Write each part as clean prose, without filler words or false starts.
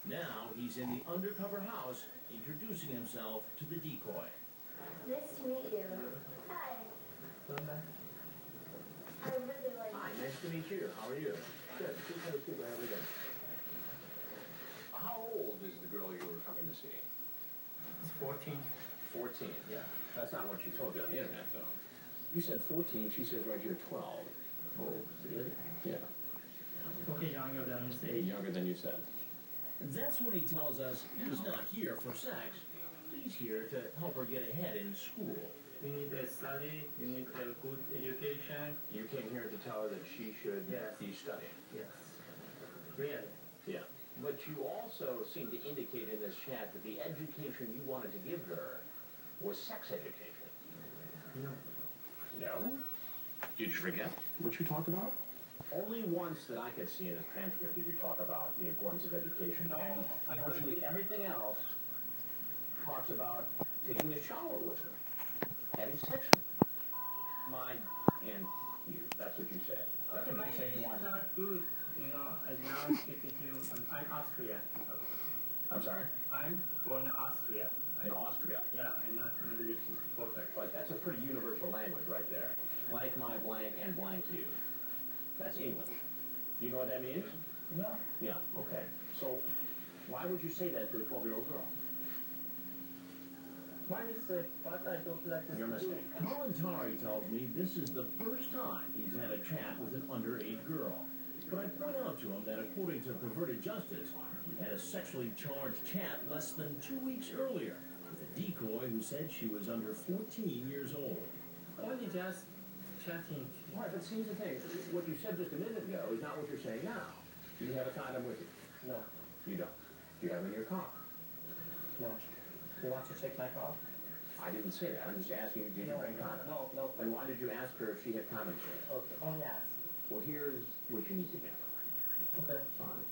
Now he's in the undercover house, introducing himself to the decoy. Nice to meet you. Hi. I really like Hi, nice to meet you. How are you? Good. Good. How are we doing? How old is the girl you were coming to see? It's 14. 14, yeah. That's not what she told you on the internet, though. You said 14, she says right here 12. Oh, really? Yeah. Okay, younger than his age. Younger than you said. That's when he tells us he's not here for sex. He's here to help her get ahead in school. You need a study, you need a good education. You came here to tell her that she should be studying. Yes. Really? Yeah. But you also seem to indicate in this chat that the education you wanted to give her was sex education. No. No? Did you forget what you talked about? Only once that I could see in the transcript did you talk about the importance of education. No, And virtually everything else talks about taking a shower with her, having sex with her. My and you. That's what you said. That's what you said you It's wanted. not good, as now I speak with you, I'm Austrian. I'm sorry? I'm born in Austria. In Austria. Yeah, I'm not English is perfect. But that's a pretty universal language right there. Blank my blank and blank you. That's English. Do you know what that means? Yeah. Yeah, okay. So why would you say that to a 12-year-old girl? Why is it what I don't like to Your do? mistake. Kalantari tells me this is the first time he's had a chat with an underage girl. But I point out to him that according to Perverted Justice, he had a sexually charged chat less than 2 weeks earlier with a decoy who said she was under 14 years old. Only just chatting. All right, but see, here's the thing. What you said just a minute ago is not what you're saying now. Do you have a condom with you? No. You don't. Do you have it in your car? No. You want to check my car? I didn't say that. I'm just asking you, did you bring condoms? No. Then why did you ask her if she had condoms with her? Okay, only ask. Well, here's what you need to do. Okay. Fine.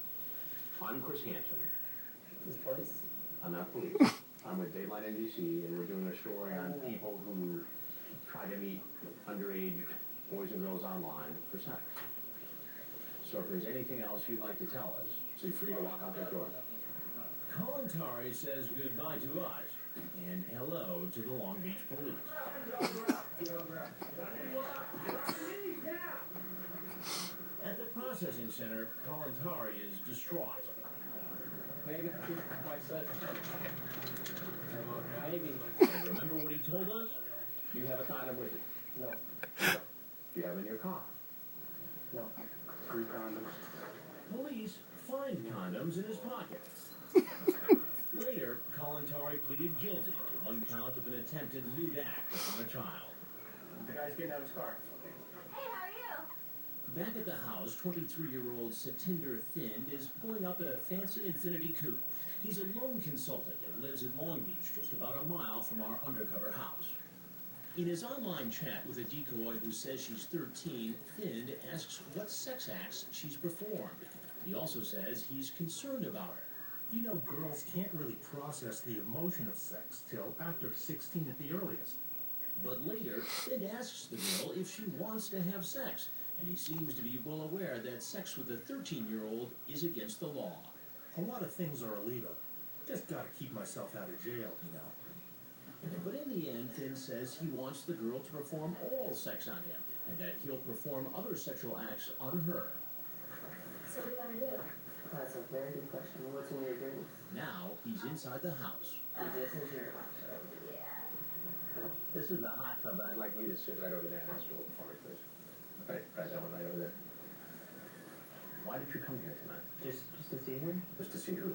I'm Chris Hansen. This police? I'm not police. I'm with Dateline NBC, and we're doing a story on people who try to meet underage boys and girls online for sex. So if there's anything else you'd like to tell us, feel free to walk out that door. Kalantari says goodbye to us and hello to the Long Beach police. At the processing center, Kalantari is distraught. Maybe my son. Maybe. And remember what he told us? You have a condom with you. No. Do you have it in your car? No. 3 condoms. Police find condoms in his pocket. Later, Kalantari pleaded guilty to 1 count of an attempted lewd act on a child. The guy's getting out of his car. Hey, how are you? Back at the house, 23-year-old Satinder Thind is pulling up in a fancy Infiniti coupe. He's a loan consultant and lives in Long Beach, just about a mile from our undercover house. In his online chat with a decoy who says she's 13, Thind asks what sex acts she's performed. He also says he's concerned about her. You know, girls can't really process the emotion of sex till after 16 at the earliest. But later, Thind asks the girl if she wants to have sex, and he seems to be well aware that sex with a 13-year-old is against the law. A lot of things are illegal. Just gotta keep myself out of jail, you know. But in the end, Thind says he wants the girl to perform oral sex on him, and that he'll perform other sexual acts on her. So what do you want to do? That's a very good question. What's in your dreams? Now, he's inside the house. This is your Yeah. This is the hot tub. I'd like you to sit right over there. Let's go for it, please. Right that one right over there. Why did you come here tonight? just to see her? Just to see who?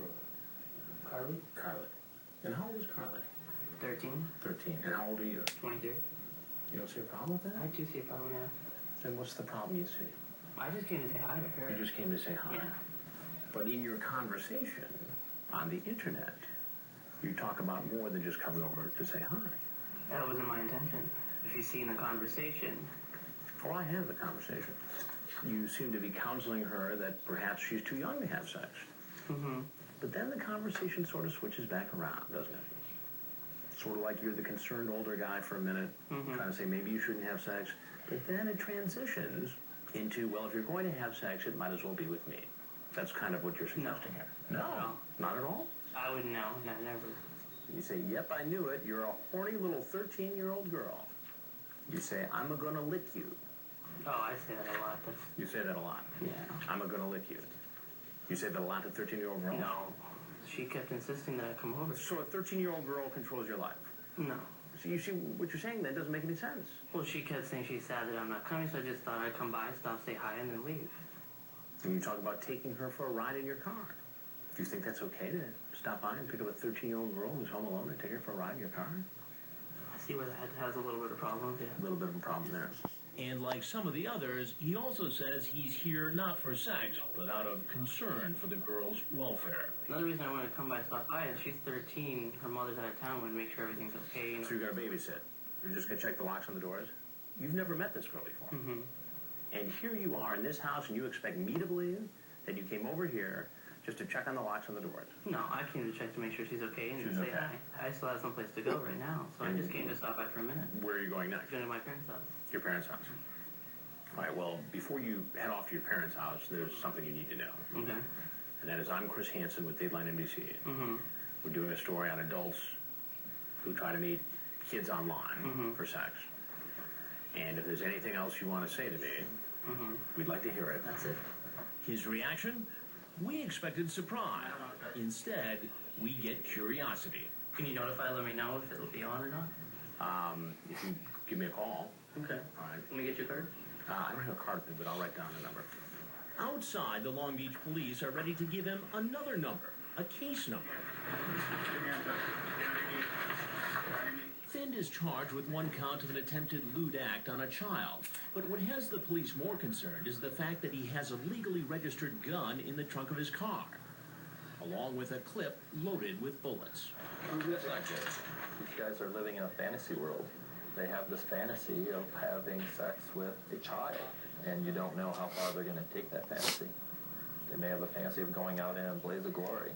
Carly? Carly. And how old is Carly? 13. 13. And how old are you? 23. You don't see a problem with that? I do see a problem now. Then what's the problem you see? I just came to say hi to her. You just came to say hi. Yeah. But in your conversation on the internet, you talk about more than just coming over to say hi. That wasn't my intention. If you see in the conversation. Oh, I have the conversation. You seem to be counseling her that perhaps she's too young to have sex. Mm-hmm. But then the conversation sort of switches back around, doesn't it? Sort of like you're the concerned older guy for a minute, trying to say maybe you shouldn't have sex. But then it transitions into, well, if you're going to have sex, it might as well be with me. That's kind of what you're suggesting here. No. Not at all? I would know. Never. You say, yep, I knew it. You're a horny little 13-year-old girl. You say, I'm a-gonna lick you. Oh, I say that a lot. That's, You say that a lot. yeah. I'm a-gonna lick you. You say that a lot to 13-year-old girls? No. She kept insisting that I come over. So a 13-year-old girl controls your life? No. So you see, what you're saying then doesn't make any sense. Well, she kept saying she's sad that I'm not coming, so I just thought I'd come by, stop, say hi, and then leave. And you talk about taking her for a ride in your car. Do you think that's okay to stop by and pick up a 13-year-old girl who's home alone and take her for a ride in your car? I see where that has a little bit of problem, yeah. A little bit of a problem there. And like some of the others, he also says he's here not for sex, but out of concern for the girl's welfare. Another reason I wanted to come by, stop by, is she's 13, her mother's out of town, want to make sure everything's okay. You know? So you're going to babysit. You're just going to check the locks on the doors? You've never met this girl before. Mm-hmm. And here you are in this house, and you expect me to believe that you came over here just to check on the locks on the doors. No, I came to check to make sure she's okay and She's just say okay. hi. I still have someplace to go right now, so I just came to stop by for a minute. Where are you going next? Going to my parents' house. Your parents' house. All right, well, before you head off to your parents' house, there's something you need to know. Okay. And that is, I'm Chris Hansen with Dateline NBC. Mm-hmm. We're doing a story on adults who try to meet kids online for sex. And if there's anything else you want to say to me, we'd like to hear it. That's it. His reaction? We expected surprise. Instead, we get curiosity. Can you notify, let me know if it'll be on or not? If you give me a call. Okay. All right. Let me get your card. I don't have a card with me, but I'll write down the number. Outside, the Long Beach police are ready to give him another number, a case number. Finn is charged with one count of an attempted lewd act on a child. But what has the police more concerned is the fact that he has a legally registered gun in the trunk of his car, along with a clip loaded with bullets. These guys are living in a fantasy world. They have this fantasy of having sex with a child, and you don't know how far they're going to take that fantasy. They may have a fantasy of going out in a blaze of glory.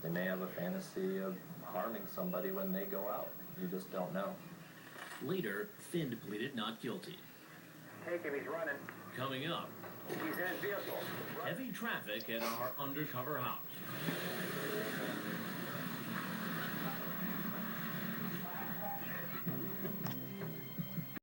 They may have a fantasy of harming somebody when they go out. You just don't know. Later, Finn pleaded not guilty. Take him, he's running. Coming up, He's in vehicle. heavy traffic at our undercover house.